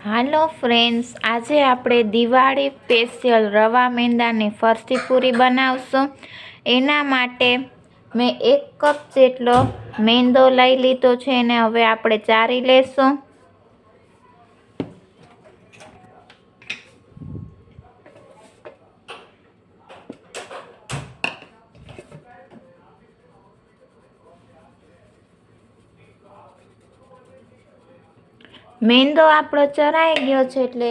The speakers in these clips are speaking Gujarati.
હાલો ફ્રેન્ડ્સ, આજે આપણે દિવાળી સ્પેશિયલ રવા મેંદાની ફરસી પૂરી બનાવશું। એના માટે મેં 1 કપ જેટલો મેંદો લઈ લીધો છે, એને હવે આપણે ચારી લેશું। મેંદો આપણો ચરાઈ ગયો છે, એટલે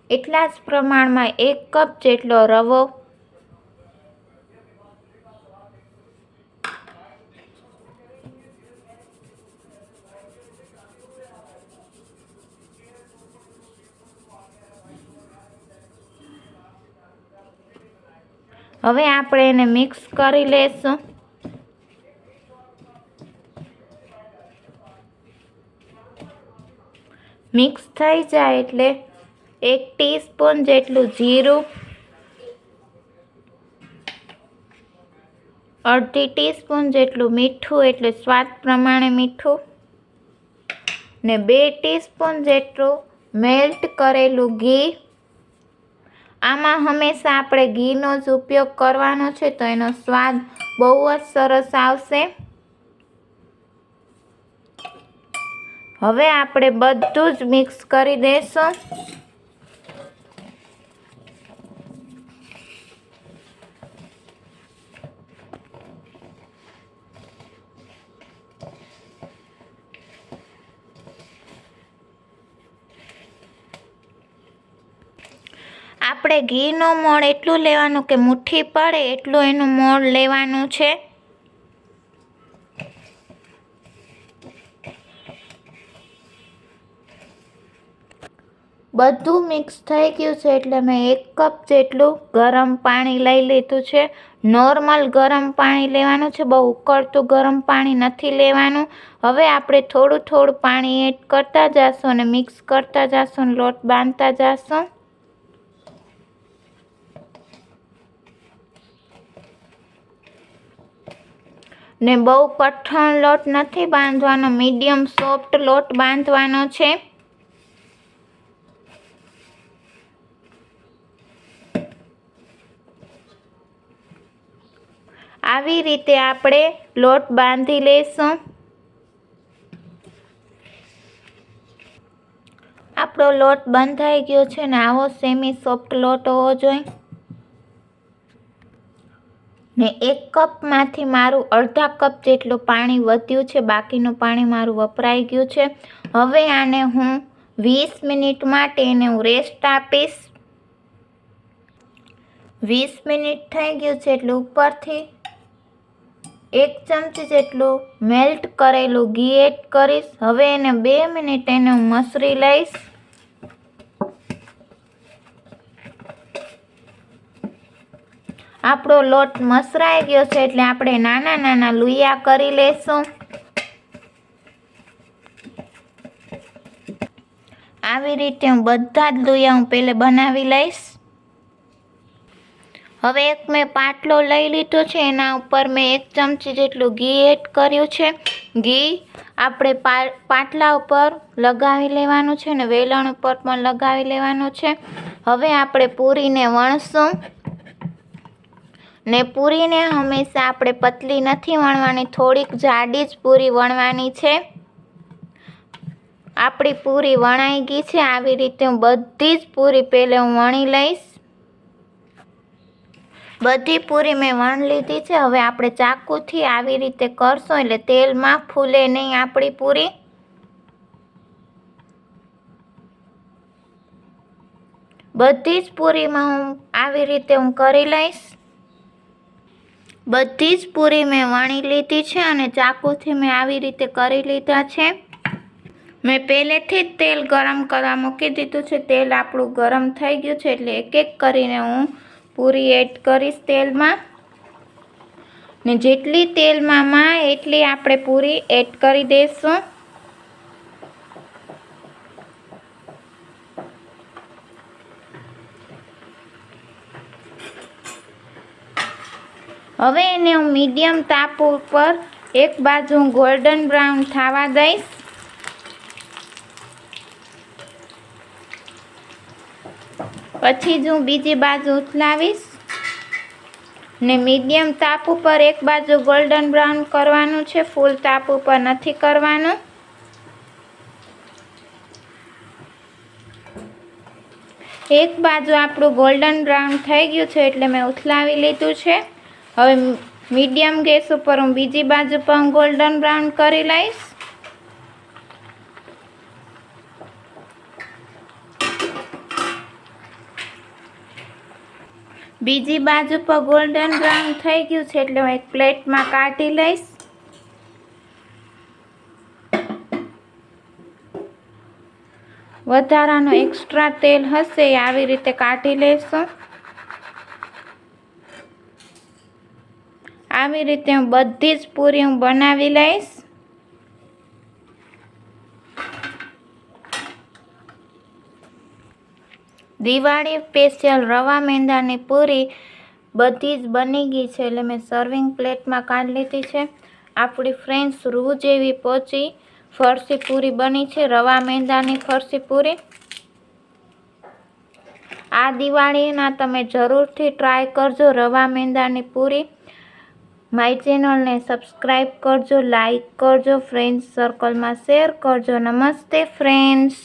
એટલા જ પ્રમાણમાં 1 કપ જેટલો રવો, હવે આપણે એને મિક્સ કરી લેશું। મિક્સ થઈ જાય એટલે 1 ટીસ્પૂન જેટલું જીરું, અડધી ટીસ્પૂન જેટલું મીઠું એટલે સ્વાદ પ્રમાણે મીઠું, ને 2 ટીસ્પૂન જેટલું મેલ્ટ કરેલું ઘી। આમાં હંમેશા આપણે ઘીનો જ ઉપયોગ કરવાનો છે, તો એનો સ્વાદ બહુ જ સરસ આવશે। હવે આપણે બધું જ મિક્સ કરી દઈશું। આપણે ઘીનો મોણ એટલું લેવાનું કે મુઠ્ઠી પડે એટલું એનું મોણ લેવાનું છે। બધું મિક્સ થઈ ગયું છે, એટલે મેં 1 કપ જેટલું ગરમ પાણી લઈ લીધું છે। નોર્મલ ગરમ પાણી લેવાનું છે, બહુ ઉકળતું ગરમ પાણી નથી લેવાનું। હવે આપણે થોડું થોડું પાણી એડ કરતા જઈશું અને મિક્સ કરતા જઈશું, લોટ બાંધતા જઈશું। ને બહુ કઠણ લોટ નથી બાંધવાનો, મીડિયમ સોફ્ટ લોટ બાંધવાનો છે। આવી રીતે આપણે લોટ બાંધી લેશું। આપણો લોટ બંધાઈ ગયો છે ને આવો સેમી સોફ્ટ લોટ હોવો જોઈએ। ને 1 કપમાંથી મારું અડધા કપ જેટલું પાણી વધ્યું છે, બાકીનું પાણી મારું વપરાઈ ગયું છે। હવે આને હું 20 મિનિટ માટે એને હું રેસ્ટ આપીશ। 20 મિનિટ થઈ ગયું છે, એટલે ઉપરથી 1 ચમચી જેટલું મેલ્ટ કરેલું ઘી એડ કરીશ। હવે એને 2 મિનિટ એને હું મસળી લઈશ। આપણો લોટ મસરાઈ ગયો છે, એટલે આપણે નાના નાના લુયા કરી લેશું। આવી રીતે હું બધા જ લુયા હું પહેલે બનાવી લઈશ। હવે એક મેં પાટલો લઈ લીધો છે, એના ઉપર મેં 1 ચમચી જેટલું ઘી એડ કર્યું છે। ઘી આપણે પાટલા ઉપર લગાવી લેવાનું છે ને વેલણ ઉપર પણ લગાવી લેવાનું છે। હવે આપણે પૂરીને વણશું, ને પૂરીને હંમેશા આપણે પતલી નથી વણવાની, થોડીક જાડી જ પૂરી વણવાની છે। આપણી પૂરી વણાઈ ગઈ છે। આવી રીતે હું બધી જ પૂરી પહેલે હું વણી લઈશ। બધી પૂરી મેં વણી લીધી છે। હવે આપણે ચાકુથી આવી રીતે કરશું એટલે તેલમાં ફૂલે નહીં આપણી પૂરી। બધી જ પૂરીમાં હું આવી રીતે હું કરી લઈશ। બધી જ પૂરી મેં વણી લીધી છે અને ચાકુથી મેં આવી રીતે કરી લીધા છે। મેં પહેલેથી જ તેલ ગરમ કરવા મૂકી દીધું છે। તેલ આપણું ગરમ થઈ ગયું છે, એટલે એક એક કરીને હું પૂરી એડ કરીશ તેલમાં, ને જેટલી તેલમાં માં એટલી આપણે પૂરી એડ કરી દઈશું। હવે એને હું મીડિયમ તાપ ઉપર એક બાજુ ગોલ્ડન બ્રાઉન થવા દઈશ। પછી જ હું બીજી બાજુ ઉથલાવીશ ને મીડિયમ તાપ ઉપર એક બાજુ ગોલ્ડન બ્રાઉન કરવાનું છે, ફૂલ તાપ ઉપર નથી કરવાનું। એક બાજુ આપણું ગોલ્ડન બ્રાઉન થઈ ગયું છે એટલે મેં ઉથલાવી લીધું છે। હવે મીડિયમ ગેસ ઉપર હું બીજી બાજુ પણ ગોલ્ડન બ્રાઉન કરી લઈશ। બીજી બાજુ પર ગોલ્ડન બ્રાઉન થઈ ગયું છે એટલે હું એક પ્લેટમાં કાઢી લઈશ। વધારાનો એક્સ્ટ્રા તેલ હશે એ આવી રીતે કાઢી લેશું। આવી રીતે હું બધી જ પૂરી હું બનાવી લઈશ। દિવાળી સ્પેશિયલ રવા મેંદાની પૂરી બધી જ બની ગઈ છે એટલે મેં સર્વિંગ પ્લેટમાં કાઢી લીધી છે। આપણી ફ્રેન્ડ્સ રૂ જેવી પોચી ફરસી પૂરી બની છે, રવા મેંદાની ફરસી પૂરી। આ દિવાળીના તમે જરૂરથી ટ્રાય કરજો રવા મેંદાની પૂરી। માય ચેનલને સબસ્ક્રાઈબ કરજો, લાઈક કરજો, ફ્રેન્ડ્સ સર્કલમાં શેર કરજો। નમસ્તે ફ્રેન્ડ્સ।